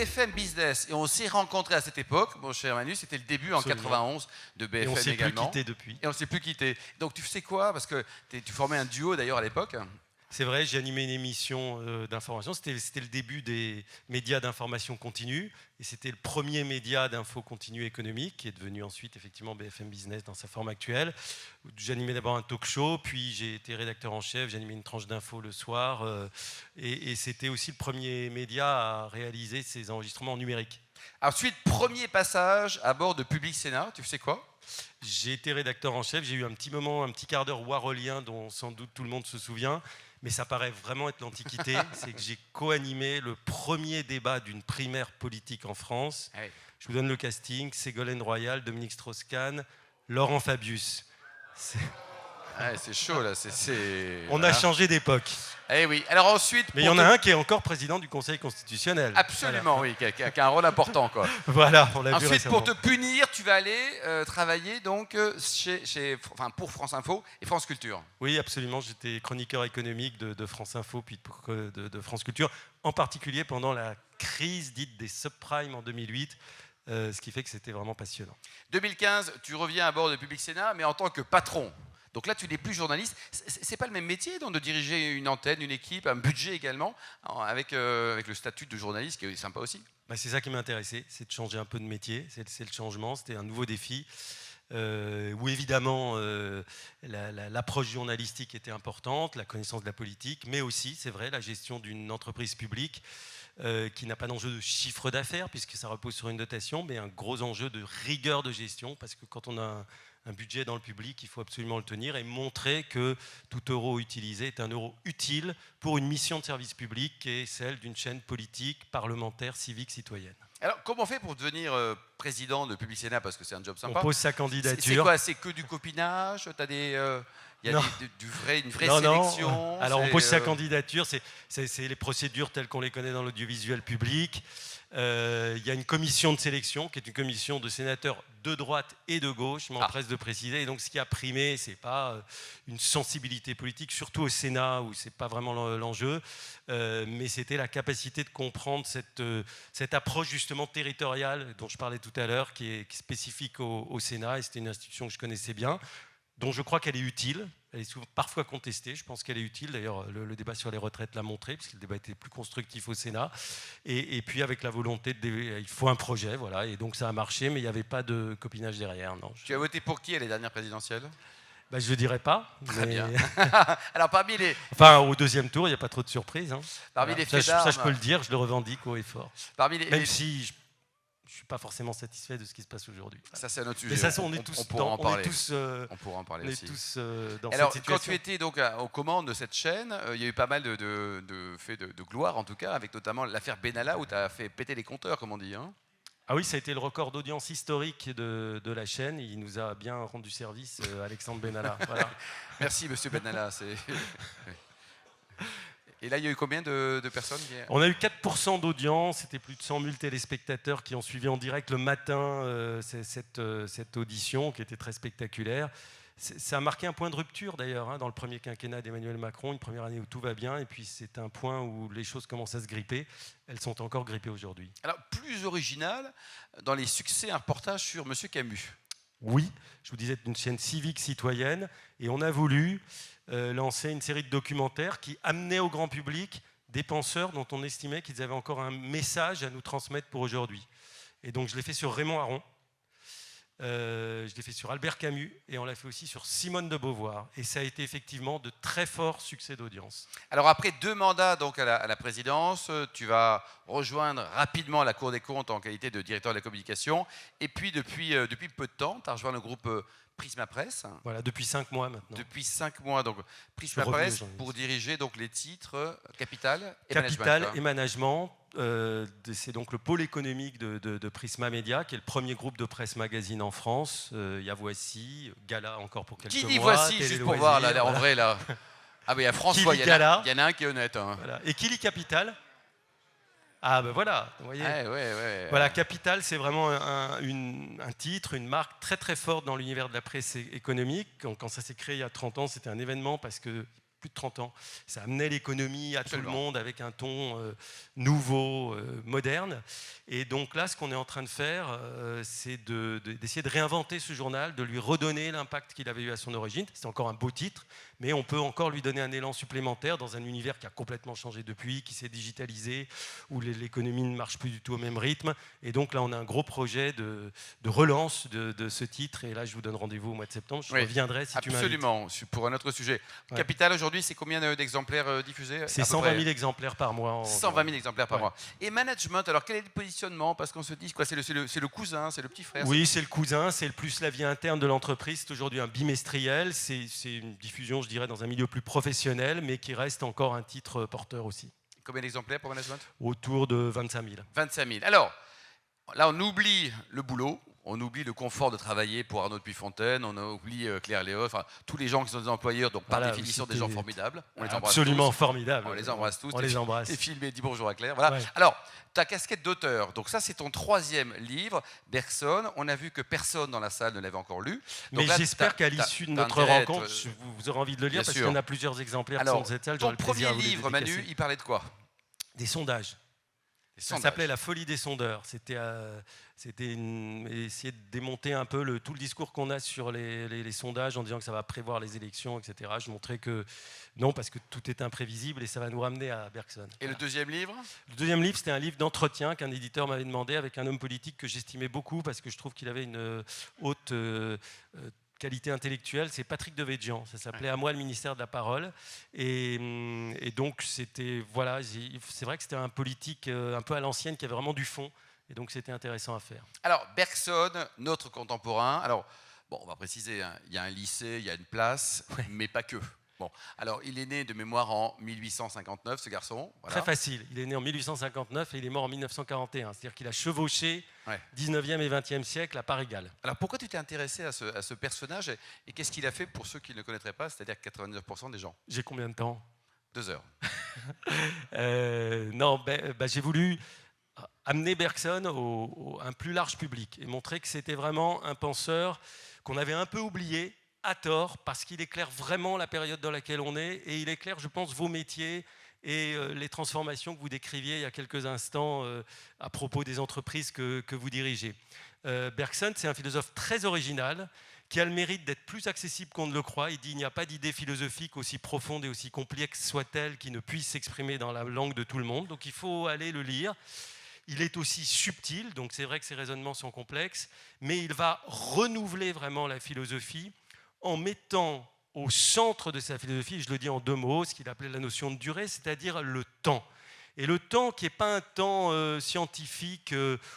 BFM Business, et on s'est rencontrés à cette époque, mon cher Manu, c'était le début en 91 de BFM également. Et on s'est plus quitté depuis. Et on s'est plus quitté. Donc tu sais quoi, parce que tu formais un duo d'ailleurs à l'époque. C'est vrai, j'ai animé une émission d'information. C'était le début des médias d'information continue. Et c'était le premier média d'info continue économique, qui est devenu ensuite effectivement BFM Business dans sa forme actuelle. J'animais d'abord un talk show, puis j'ai été rédacteur en chef, j'animais une tranche d'info le soir. Et c'était aussi le premier média à réaliser ses enregistrements numériques. Ensuite, premier passage à bord de Public Sénat, tu sais quoi? J'ai été rédacteur en chef, j'ai eu un petit moment, un petit quart d'heure warolien dont sans doute tout le monde se souvient. Mais ça paraît vraiment être l'Antiquité, c'est que j'ai co-animé le premier débat d'une primaire politique en France. Ah oui. Je vous donne le casting, Ségolène Royal, Dominique Strauss-Kahn, Laurent Fabius. C'est chaud là. On a changé d'époque. Eh oui. Alors ensuite, mais il y en a un qui est encore président du Conseil constitutionnel. Absolument, voilà. Oui, qui a un rôle important, quoi. Voilà, on l'a vu ensuite, récemment. pour te punir, tu vas aller travailler donc pour France Info et France Culture. Oui, absolument. J'étais chroniqueur économique de France Info puis de France Culture, en particulier pendant la crise dite des subprimes en 2008. Ce qui fait que c'était vraiment passionnant. 2015, tu reviens à bord de Public Sénat, mais en tant que patron. Donc là, tu n'es plus journaliste. C'est pas le même métier donc, de diriger une antenne, une équipe, un budget également, avec le statut de journaliste qui est sympa aussi. C'est ça qui m'intéressait, c'est de changer un peu de métier. C'est le changement, c'était un nouveau défi. Où évidemment l'approche journalistique était importante, la connaissance de la politique, mais aussi, c'est vrai, la gestion d'une entreprise publique qui n'a pas d'enjeu de chiffre d'affaires, puisque ça repose sur une dotation, mais un gros enjeu de rigueur de gestion, parce que quand on a un budget dans le public, il faut absolument le tenir et montrer que tout euro utilisé est un euro utile pour une mission de service public qui est celle d'une chaîne politique, parlementaire, civique, citoyenne. Alors, comment on fait pour devenir président de Public Sénat, parce que c'est un job sympa? On pose sa candidature. C'est quoi? C'est que du copinage? T'as des... Il y a une vraie sélection. Non. Alors on pose sa candidature, c'est les procédures telles qu'on les connaît dans l'audiovisuel public. Il y a une commission de sélection qui est une commission de sénateurs de droite et de gauche, je m'empresse de préciser. Et donc ce qui a primé, c'est pas une sensibilité politique, surtout au Sénat où c'est pas vraiment l'enjeu, mais c'était la capacité de comprendre cette approche justement territoriale dont je parlais tout à l'heure, qui est spécifique au Sénat. Et c'était une institution que je connaissais bien, dont je crois qu'elle est utile. Elle est parfois contestée, je pense qu'elle est utile. D'ailleurs, le débat sur les retraites l'a montré, puisque le débat était plus constructif au Sénat. Et puis avec la volonté, il faut un projet, voilà. Et donc ça a marché, mais il n'y avait pas de copinage derrière. Non. Tu as voté pour qui à les dernières présidentielles? Je ne dirais pas. Très bien. Alors parmi les... Enfin, au deuxième tour, il n'y a pas trop de surprises. Hein. Parmi les faits d'armes... Ça, je peux le dire, je le revendique haut et fort. Même si... je ne suis pas forcément satisfait de ce qui se passe aujourd'hui. Ça, c'est un autre sujet. Mais ça, on est tous on pourra en parler. On pourra en parler aussi. Tous dans Alors, cette situation. quand tu étais donc aux commandes de cette chaîne, il y a eu pas mal de faits de gloire, en tout cas, avec notamment l'affaire Benalla, où tu as fait péter les compteurs, comme on dit. Hein. Ah oui, ça a été le record d'audience historique de la chaîne. Il nous a bien rendu service, Alexandre Benalla. Voilà. Merci, monsieur Benalla. Et là, il y a eu combien de personnes? On a eu 4% d'audience, c'était plus de 100 000 téléspectateurs qui ont suivi en direct le matin cette audition qui était très spectaculaire. Ça a marqué un point de rupture d'ailleurs dans le premier quinquennat d'Emmanuel Macron, une première année où tout va bien, et puis c'est un point où les choses commencent à se gripper. Elles sont encore grippées aujourd'hui. Alors, plus original, dans les succès, un reportage sur monsieur Camus. Oui, je vous disais, c'est une chaîne civique citoyenne, et on a voulu lancer une série de documentaires qui amenaient au grand public des penseurs dont on estimait qu'ils avaient encore un message à nous transmettre pour aujourd'hui. Et donc je l'ai fait sur Raymond Aron, je l'ai fait sur Albert Camus, et on l'a fait aussi sur Simone de Beauvoir. Et ça a été effectivement de très forts succès d'audience. Alors après 2 mandats donc à la présidence, tu vas rejoindre rapidement la Cour des comptes en qualité de directeur de la communication. Et puis depuis peu de temps, tu as rejoint le groupe Prisma Presse. Voilà, depuis 5 mois maintenant. Depuis 5 mois, donc Prisma Presse pour diriger donc les titres Capital et Management. Capital et Management. C'est donc le pôle économique de Prisma Media, qui est le premier groupe de presse magazine en France. Il y a Voici, Gala encore pour quelques mois. Qui dit Voici, juste pour voir, là, en vrai, là. Ah ben il y a François, il y en a un qui est honnête. Hein. Voilà. Et qui lit Capital? Ah ben voilà, vous voyez. Ouais. Voilà, Capital, c'est vraiment un titre, une marque très très forte dans l'univers de la presse économique. Quand ça s'est créé il y a 30 ans, c'était un événement parce que plus de 30 ans. Ça amenait l'économie à Absolument. tout le monde avec un ton nouveau, moderne. Et donc là, ce qu'on est en train de faire, c'est d'essayer de réinventer ce journal, de lui redonner l'impact qu'il avait eu à son origine. C'est encore un beau titre, mais on peut encore lui donner un élan supplémentaire dans un univers qui a complètement changé depuis, qui s'est digitalisé, où l'économie ne marche plus du tout au même rythme. Et donc là, on a un gros projet de relance de ce titre. Et là, je vous donne rendez-vous au mois de septembre. Je reviendrai si tu m'invites. Absolument, pour un autre sujet. Ouais. Capital, aujourd'hui, c'est combien d'exemplaires diffusés? C'est 120 000 exemplaires par mois. 120 000 exemplaires par mois. Et management, alors quel est le positionnement? Parce qu'on se dit, quoi, c'est le cousin, c'est le petit frère? Oui, c'est le cousin, c'est le plus la vie interne de l'entreprise. C'est aujourd'hui un bimestriel. C'est une diffusion, je dirais, dans un milieu plus professionnel, mais qui reste encore un titre porteur aussi. Combien d'exemplaires pour management? Autour de 25 000. 25 000. Alors, là, on oublie le boulot. On oublie le confort de travailler pour Arnaud de Puyfontaine, on oublie Claire Léof, enfin, tous les gens qui sont des employeurs, donc par définition des gens formidables. On les embrasse absolument tous. Formidables. On les embrasse tous. On les embrasse. Et filmé, dis bonjour à Claire. Voilà. Ouais. Alors, ta casquette d'auteur, donc ça c'est ton 3e livre, Bergson. On a vu que personne dans la salle ne l'avait encore lu. Donc mais j'espère qu'à l'issue de notre rencontre, vous aurez envie de le lire parce qu'il y en a plusieurs exemplaires dans cette salle. Ton premier livre, Manu, il parlait de quoi? Des sondages. Ça s'appelait La folie des sondeurs. C'était essayer de démonter un peu tout le discours qu'on a sur les sondages en disant que ça va prévoir les élections, etc. Je montrais que non, parce que tout est imprévisible et ça va nous ramener à Bergson. Et le deuxième livre? Le deuxième livre, c'était un livre d'entretien qu'un éditeur m'avait demandé avec un homme politique que j'estimais beaucoup parce que je trouve qu'il avait une haute qualité intellectuelle, c'est Patrick Devedjian. Ça s'appelait À moi le ministère de la parole. Et donc, c'était, voilà, c'est vrai que c'était un politique un peu à l'ancienne qui avait vraiment du fond. Et donc, c'était intéressant à faire. Alors, Bergson, notre contemporain. Alors, bon, on va préciser, hein, il y a un lycée, il y a une place, mais pas que. Bon, alors, il est né de mémoire en 1859, ce garçon. Voilà. Très facile. Il est né en 1859 et il est mort en 1941. C'est-à-dire qu'il a chevauché 19e et 20e siècle à part égale. Alors, pourquoi tu t'es intéressé à ce personnage et qu'est-ce qu'il a fait pour ceux qui ne le connaîtraient pas, c'est-à-dire 99% des gens? J'ai combien de temps? 2 heures. Non, j'ai voulu amener Bergson à un plus large public et montrer que c'était vraiment un penseur qu'on avait un peu oublié, à tort, parce qu'il éclaire vraiment la période dans laquelle on est et il éclaire, je pense, vos métiers et les transformations que vous décriviez il y a quelques instants à propos des entreprises que vous dirigez. Bergson, c'est un philosophe très original qui a le mérite d'être plus accessible qu'on ne le croit. Il dit qu'il n'y a pas d'idée philosophique aussi profonde et aussi complexe soit-elle qui ne puisse s'exprimer dans la langue de tout le monde. Donc il faut aller le lire. Il est aussi subtil, donc c'est vrai que ses raisonnements sont complexes, mais il va renouveler vraiment la philosophie en mettant au centre de sa philosophie, je le dis en 2 mots, ce qu'il appelait la notion de durée, c'est-à-dire le temps. Et le temps qui n'est pas un temps scientifique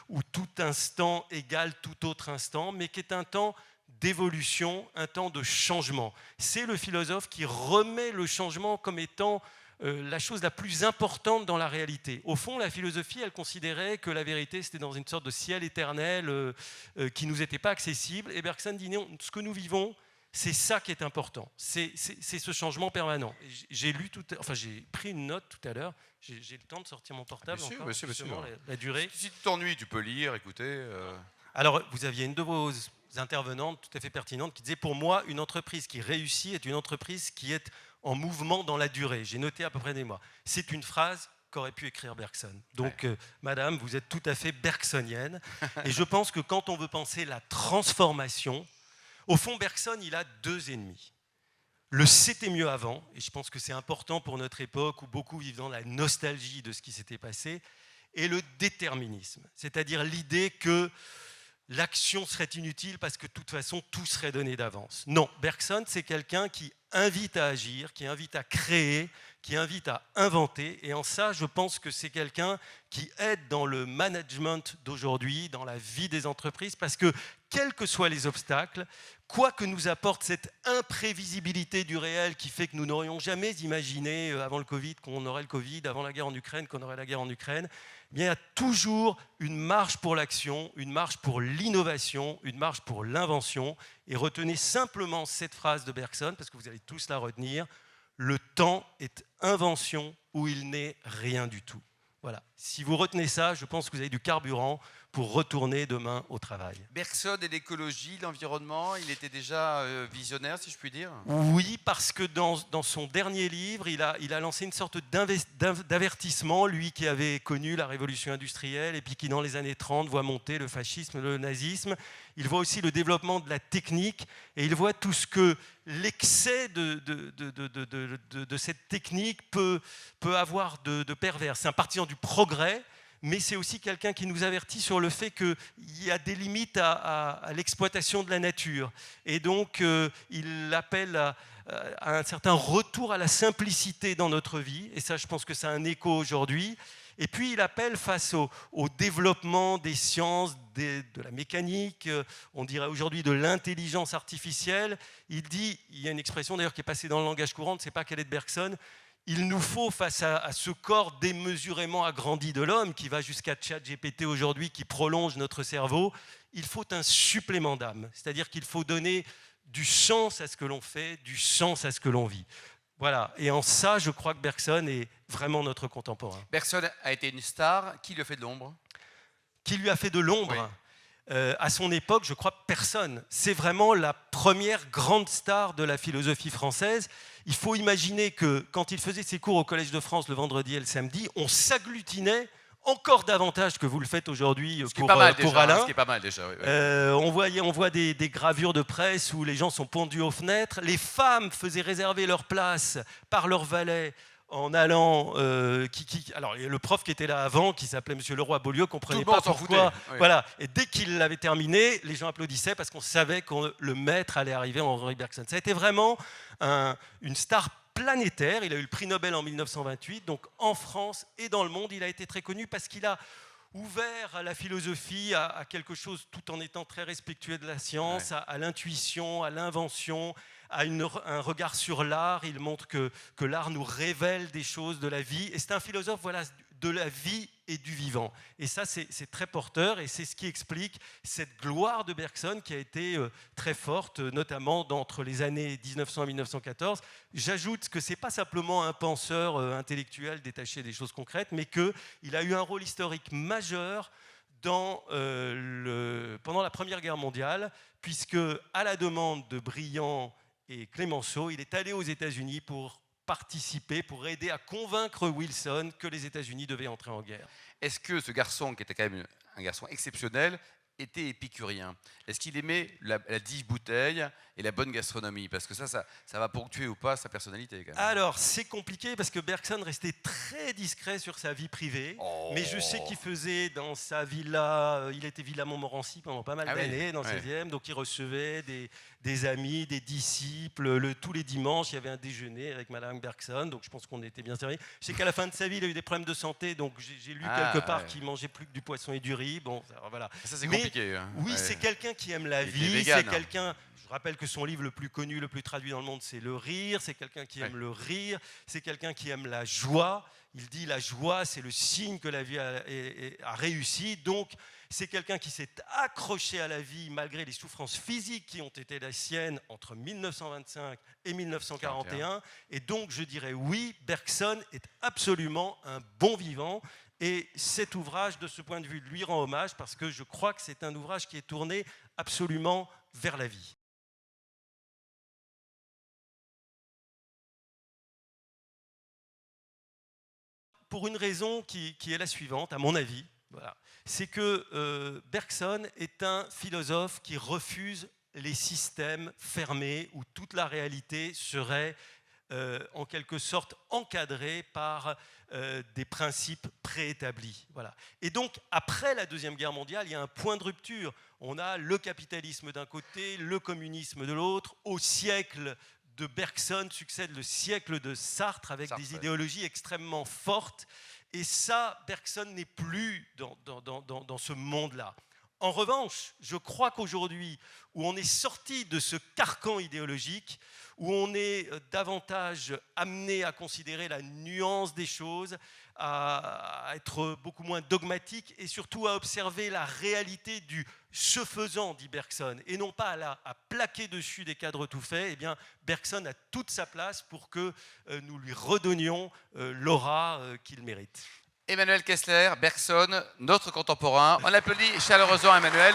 où tout instant égale tout autre instant, mais qui est un temps d'évolution, un temps de changement. C'est le philosophe qui remet le changement comme étant la chose la plus importante dans la réalité. Au fond, la philosophie, elle considérait que la vérité, c'était dans une sorte de ciel éternel qui ne nous était pas accessible. Et Bergson dit non, ce que nous vivons, c'est ça qui est important, c'est ce changement permanent. J'ai pris une note tout à l'heure, j'ai le temps de sortir mon portable encore, monsieur. la durée. Si tu t'ennuies, tu peux lire, écouter. Alors, vous aviez une de vos intervenantes tout à fait pertinente qui disait, pour moi, une entreprise qui réussit est une entreprise qui est en mouvement dans la durée. J'ai noté à peu près des mois. C'est une phrase qu'aurait pu écrire Bergson. Donc, madame, vous êtes tout à fait bergsonienne. Et je pense que quand on veut penser la transformation, au fond, Bergson, il a 2 ennemis. Le c'était mieux avant, et je pense que c'est important pour notre époque où beaucoup vivent dans la nostalgie de ce qui s'était passé, et le déterminisme, c'est-à-dire l'idée que l'action serait inutile parce que de toute façon, tout serait donné d'avance. Non, Bergson, c'est quelqu'un qui invite à agir, qui invite à créer, qui invite à inventer. Et en ça, je pense que c'est quelqu'un qui aide dans le management d'aujourd'hui, dans la vie des entreprises, parce que quels que soient les obstacles, quoi que nous apporte cette imprévisibilité du réel qui fait que nous n'aurions jamais imaginé avant le Covid qu'on aurait le Covid, avant la guerre en Ukraine qu'on aurait la guerre en Ukraine, eh bien, il y a toujours une marge pour l'action, une marge pour l'innovation, une marge pour l'invention. Et retenez simplement cette phrase de Bergson, parce que vous allez tous la retenir, le temps est invention où il n'est rien du tout. Voilà. Si vous retenez ça, je pense que vous avez du carburant pour retourner demain au travail. Bergson et l'écologie, l'environnement, il était déjà visionnaire, si je puis dire. Oui, parce que dans son dernier livre, il a lancé une sorte d'avertissement, lui qui avait connu la révolution industrielle et puis qui, dans les années 30, voit monter le fascisme, le nazisme. Il voit aussi le développement de la technique et il voit tout ce que l'excès de cette technique peut avoir de pervers. C'est un partisan du progrès, mais c'est aussi quelqu'un qui nous avertit sur le fait qu'il y a des limites à l'exploitation de la nature. Et donc, il appelle à un certain retour à la simplicité dans notre vie. Et ça, je pense que ça a un écho aujourd'hui. Et puis, il appelle face au développement des sciences, de la mécanique, on dirait aujourd'hui de l'intelligence artificielle. Il y a une expression d'ailleurs qui est passée dans le langage courant, je ne sais pas quelle est de Bergson, il nous faut, face à ce corps démesurément agrandi de l'homme, qui va jusqu'à ChatGPT aujourd'hui, qui prolonge notre cerveau, il faut un supplément d'âme. C'est-à-dire qu'il faut donner du sens à ce que l'on fait, du sens à ce que l'on vit. Voilà, et en ça, je crois que Bergson est vraiment notre contemporain. Bergson a été une star, qui lui a fait de l'ombre? Qui lui a fait de l'ombre? Oui. À son époque, je crois personne. C'est vraiment la première grande star de la philosophie française. Il faut imaginer que quand il faisait ses cours au Collège de France le vendredi et le samedi, on s'agglutinait encore davantage que vous le faites aujourd'hui pour Alain. Ce qui est pas mal déjà. Oui, oui. On voit des gravures de presse où les gens sont pendus aux fenêtres. Les femmes faisaient réserver leur place par leurs valets en allant... alors, le prof qui était là avant, qui s'appelait M. Leroy-Beaulieu, ne comprenait pas pourquoi. Oui. Voilà. Et dès qu'il l'avait terminé, les gens applaudissaient parce qu'on savait que le maître allait arriver, Henri Bergson. Ça a été vraiment une star planétaire. Il a eu le prix Nobel en 1928. Donc en France et dans le monde, il a été très connu parce qu'il a ouvert à la philosophie, à quelque chose tout en étant très respectueux de la science, ouais. à l'intuition, à l'invention, à un regard sur l'art. Il montre que l'art nous révèle des choses de la vie. Et c'est un philosophe, voilà, de la vie et du vivant. Et ça, c'est très porteur et c'est ce qui explique cette gloire de Bergson qui a été très forte, notamment entre les années 1900 et 1914. J'ajoute que ce n'est pas simplement un penseur intellectuel détaché des choses concrètes, mais qu'il a eu un rôle historique majeur pendant la Première Guerre mondiale, puisque, à la demande de Briand et Clemenceau, il est allé aux États-Unis pour participer, pour aider à convaincre Wilson que les États-Unis devaient entrer en guerre. Est-ce que ce garçon, qui était quand même un garçon exceptionnel, était épicurien? Est-ce qu'il aimait la 10 bouteilles et la bonne gastronomie? Parce que ça va ponctuer ou pas sa personnalité quand même. Alors, c'est compliqué parce que Bergson restait très discret sur sa vie privée. Mais je sais qu'il faisait dans sa villa, il était Villa Montmorency pendant pas mal d'années, dans le 16e, donc il recevait des amis, des disciples. Tous les dimanches, il y avait un déjeuner avec Madame Bergson, donc je pense qu'on était bien servis. Je sais qu'à la fin de sa vie, il a eu des problèmes de santé, donc j'ai lu quelque part qu'il mangeait plus que du poisson et du riz. Bon, voilà. Ça, c'est compliqué. Oui, c'est quelqu'un qui aime la vie, c'est quelqu'un... Je rappelle que son livre le plus connu, le plus traduit dans le monde, c'est Le Rire. C'est quelqu'un qui aime le rire, c'est quelqu'un qui aime la joie. Il dit la joie, c'est le signe que la vie a réussi. Donc, c'est quelqu'un qui s'est accroché à la vie malgré les souffrances physiques qui ont été les siennes entre 1925 et 1941. Et donc, je dirais oui, Bergson est absolument un bon vivant. Et cet ouvrage, de ce point de vue, lui rend hommage parce que je crois que c'est un ouvrage qui est tourné absolument vers la vie. Pour une raison qui est la suivante, à mon avis, voilà, c'est que Bergson est un philosophe qui refuse les systèmes fermés où toute la réalité serait en quelque sorte encadrée par des principes préétablis. Voilà. Et donc, après la Deuxième Guerre mondiale, il y a un point de rupture. On a le capitalisme d'un côté, le communisme de l'autre. Au siècle de Bergson succède le siècle de Sartre avec des idéologies extrêmement fortes. Et ça, Bergson n'est plus dans ce monde-là. En revanche, je crois qu'aujourd'hui, où on est sorti de ce carcan idéologique, où on est davantage amené à considérer la nuance des choses, à être beaucoup moins dogmatique et surtout à observer la réalité du ce faisant, dit Bergson, et non pas à plaquer dessus des cadres tout faits, eh bien, Bergson a toute sa place pour que nous lui redonnions l'aura qu'il mérite. Emmanuel Kessler, Bergson, notre contemporain. On applaudit chaleureusement Emmanuel.